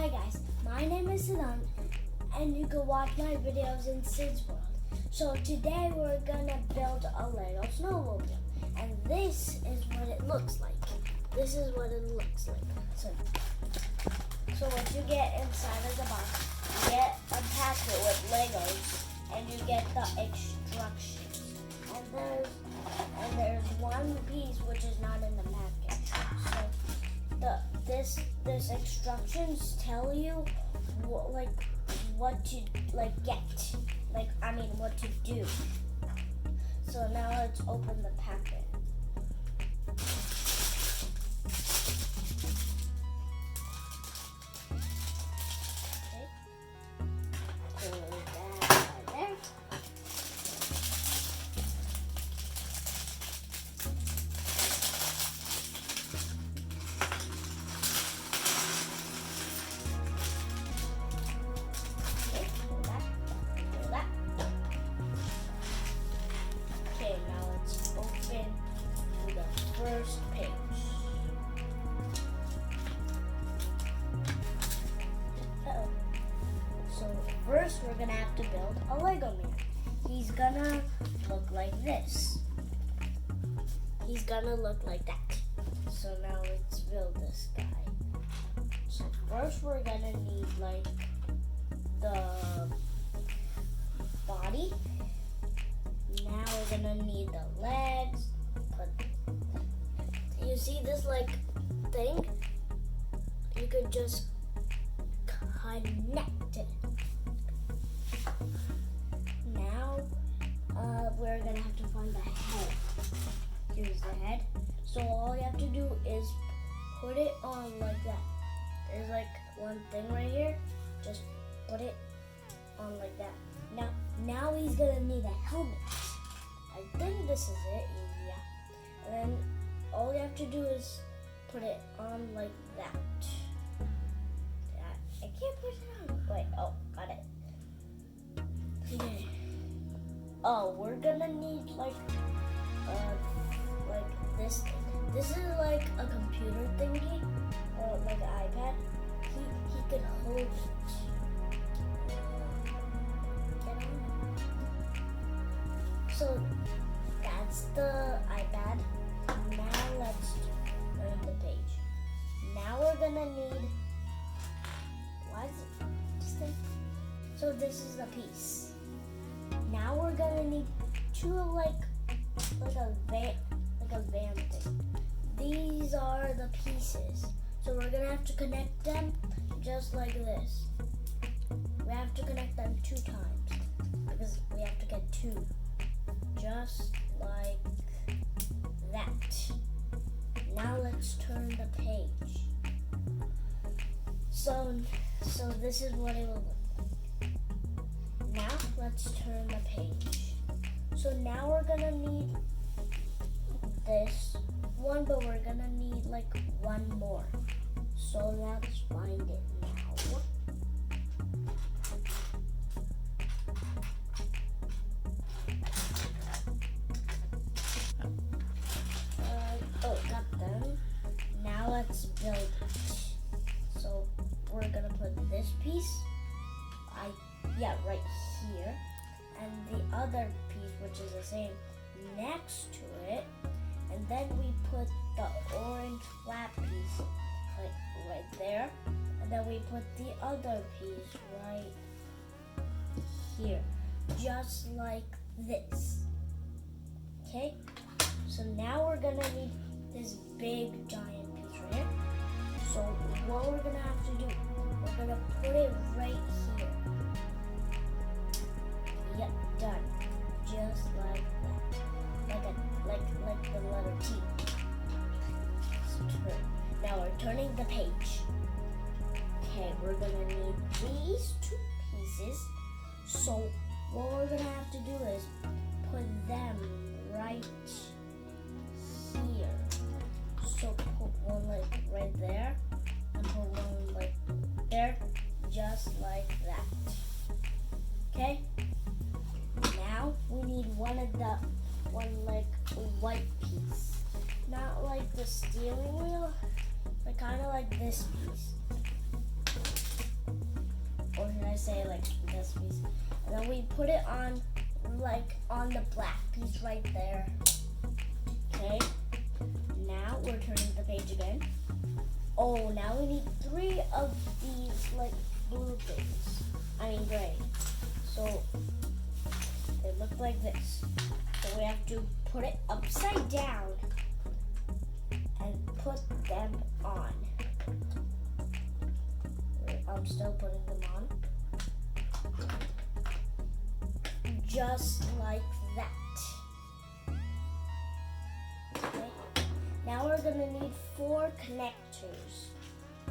Hi guys, my name is Siddhant and you can watch my videos in Sid's World. So today we're gonna build a Lego Snowmobile and this is what it looks like. So what you get inside of the box, you get a packet with Legos and you get the instructions. And there's one piece which is not in the packet. So this instructions tell you what to get. What to do. So now let's open the packet. Okay. Put that right there. First page. So first we're gonna have to build a Lego man. He's gonna look like this. He's gonna look like that. So now let's build this guy. So first we're gonna need the body. Now we're gonna need the legs. You see this thing? You could just connect it. Now we're gonna have to find the head. Here's the head. So all you have to do is put it on like that. There's one thing right here. Just put it on like that. Now he's gonna need a helmet. I think this is it. Yeah. And then all you have to do is put it on like that. I can't put it on. Wait, oh, got it. Okay. Oh, we're gonna need this thing. This is like a computer thingy, like an iPad. He could hold it. Get on. So that's the iPad. Now let's turn the page. Now we're gonna need, why is it this thing? So this is the piece. Now we're gonna need two like a van thing. These are the pieces. So we're gonna have to connect them just like this. We have to connect them 2 times because we have to get 2. Just like that. Now let's turn the page. So this is what it will look like. Now let's turn the page. So now we're gonna need this one, but we're gonna need one more. So let's find it now. Got them. Now let's build it. So we're gonna put this piece, right here, and the other piece, which is the same, next to it, and then we put the orange flat piece right there, and then we put the other piece right here, just like this. Okay. So now we're gonna need this big giant piece right here. So what we're gonna have to do, we're gonna put it right here. Yep, done. Just like that. Like the letter T. Now we're turning the page. Okay, we're gonna need these 2 pieces. So what we're gonna have to do is put them right here. So put one right there and put one there, just like that. Okay? Now we need one white piece. Not like the steering wheel, but kind of like this piece. say like this piece. And then we put it on like on the black piece right there. Okay. Now we're turning the page again. Oh, now we need 3 of these like blue things. I mean gray. So they look like this. So we have to put it upside down and put them on. I'm still putting them on. Just like that. Okay. Now we're gonna need 4 connectors.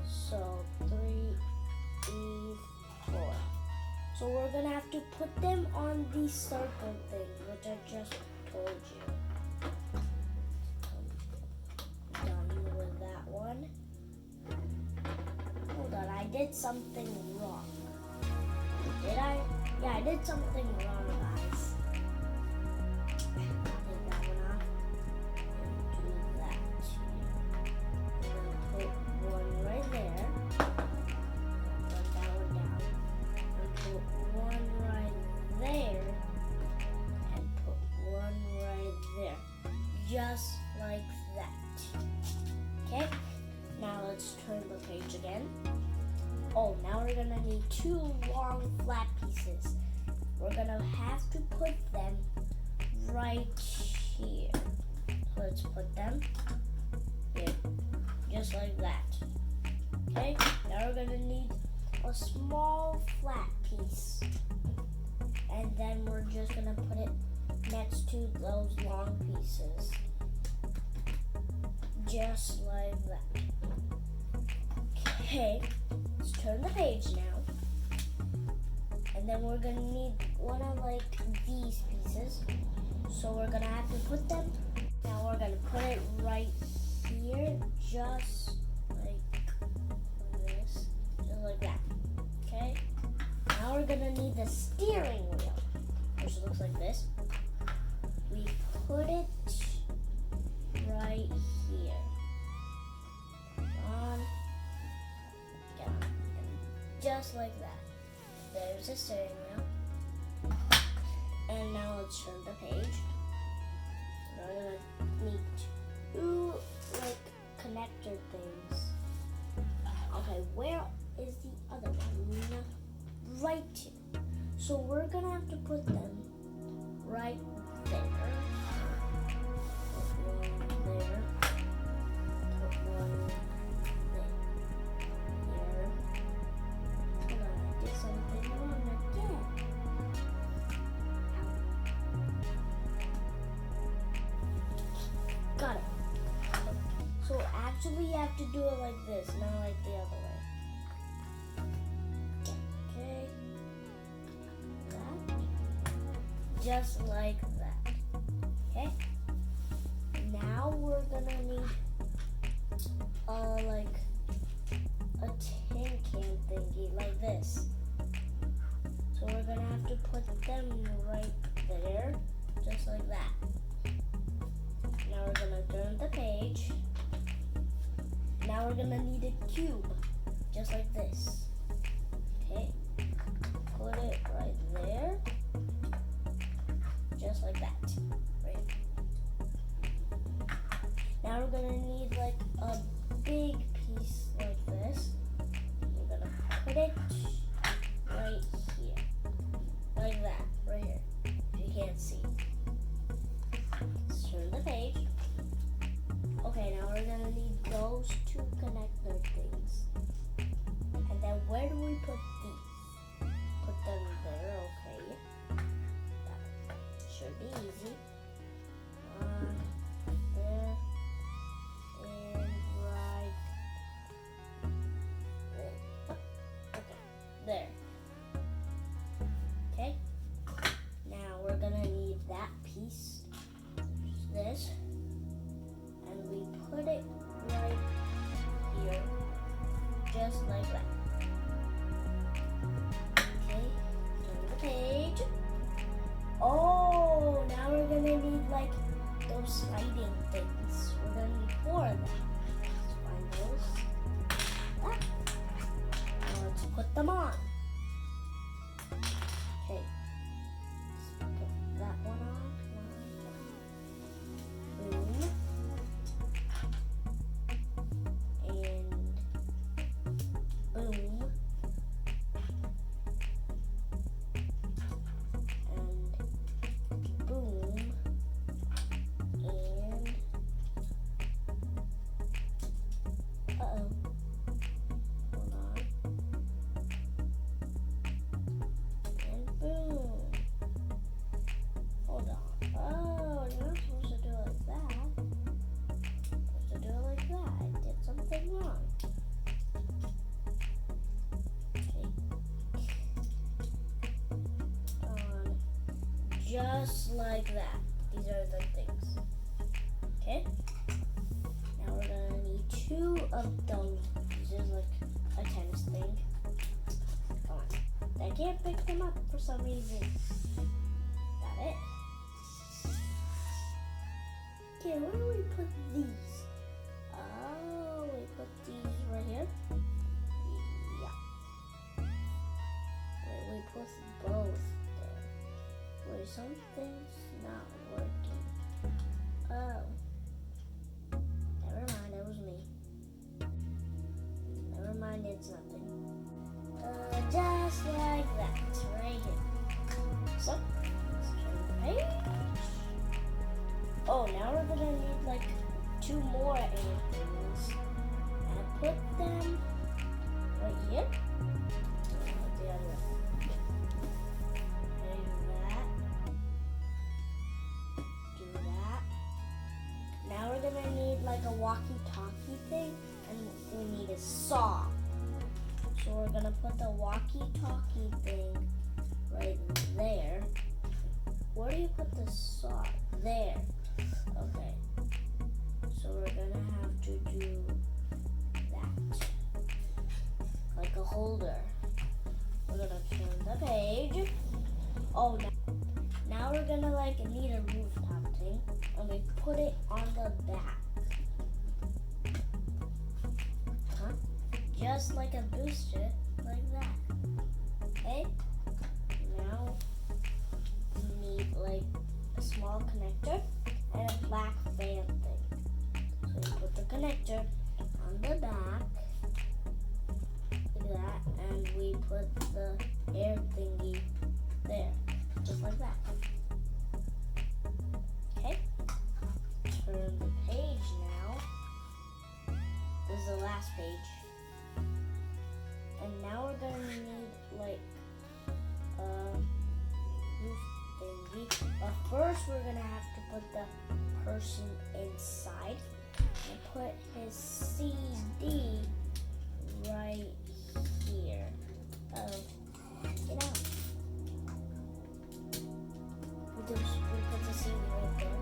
So 3, 4. So we're gonna have to put them on the circle thing, which I just told you. Done with that one. Hold on, I did something wrong. Did I? Yeah, I did something wrong, guys. Take that one off and do that. And then put one right there. Put that one down. And put one right there. And put one right there. Just like that. Okay? Now let's turn the page again. Oh, now we're gonna need 2 long flat pieces. We're gonna have to put them right here. So let's put them here, just like that. Okay, now we're gonna need a small flat piece. And then we're just gonna put it next to those long pieces. Just like that. Okay, let's turn the page now. And then we're gonna need one of like these pieces. So we're gonna have to put them. Now we're gonna put it right here, just like this, just like that. Okay. Now we're gonna need the steering wheel, which looks like this. We put it right here. On. Just like that. There's the steering wheel. And now let's turn the page. We're gonna need 2 like connector things. Okay, where is the other one? Right here. So we're gonna have to put them right there. Put one there. Put one there. Something wrong again. Got it. So actually you have to do it like this, not like the other way. Okay. That. Just like that. Okay. Now we're gonna need like a tin can thingy like this. So we're gonna have to put them right there, just like that. Now we're gonna turn the page. Now we're gonna need a cube, just like this. Okay, put it right there, just like that. Right. Now we're gonna need like a big piece like this. We're gonna put it right here, like that, right here. If you can't see. Let's turn the page. Okay, now we're gonna need those 2 connector things. And then where do we put these? Put them there, okay. That should be easy. There. And right there. Okay, there. Okay. Now we're gonna need that piece, this, and we put it right here, just like that. Okay, turn the page. Oh, now we're gonna need like those sliding things. We're gonna need 4 of them. Let's find those. Ah. Now let's put them on. Okay. Let's put that one on. Boom. And boom. And boom. And uh-oh. Hold on. And boom. Hold on. Oh, you're not supposed to do it like that. You're supposed to do it like that. I did something wrong. Okay. Just like that. These are the things. Okay? Now we're gonna need 2 of those. This is like a tennis thing. Come on. I can't pick them up for some reason. Got it? Okay, where do we put these? Oh, we put these right here. Yeah. Wait, we put both there. Wait, something's not working. Oh. Never mind, it was me. Never mind, it's nothing. Just like that, right here. So, let's turn the page. Oh, now we're gonna need like 2 more air things. And put them right here. The other way. Do that. Do that. Now we're gonna need like a walkie-talkie thing, and we need a saw. So we're gonna put the walkie-talkie thing right there. Where do you put the saw? There. Okay. So we're gonna have to do that. Like a holder. We're gonna turn the page. Oh, now we're gonna like need a rooftop thing, and we put it on the back. Huh? Just like a booster, like that. Okay? Now we need like a small connector and a black fan thing. So we put the connector on the back, like that, and we put the air thingy there, just like that. Okay? Turn the page now. This is the last page. And now we're going to need like a roof thingy. But first we're going to have to put the person inside and put his CD right here. Oh, get out. We put the CD right there.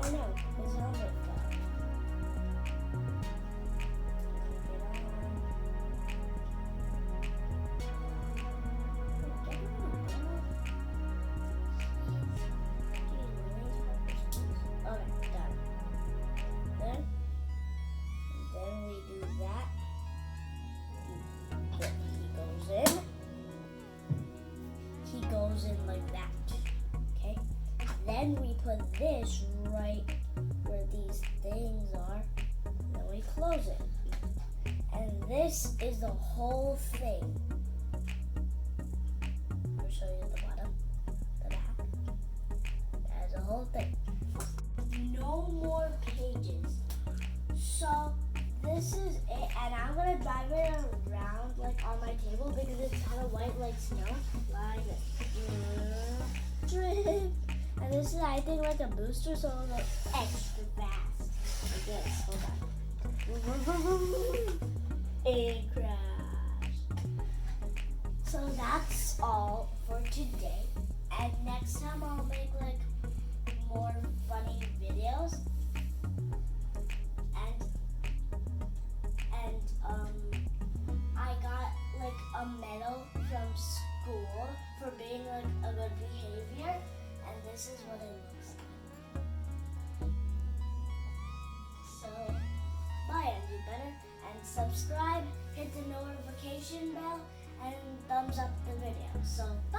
Oh no, his helmet fell. In like that. Okay? Then we put this right where these things are. Then we close it. And this is the whole thing. I'll show you the bottom, the back. That is the whole thing. No more pages. So this is it, and I'm gonna drive it around like on my table because it's kind of white like snow. Like this. And this is, I think, like a booster, so it'll go extra fast. Like this. Hold on. It crashed. So that's all for today. And next time I'll make like more funny videos. And I got like a medal from school for being like a good behavior, and this is what it looks like. So bye, and do better, and subscribe, hit the notification bell, and thumbs up the video. So bye.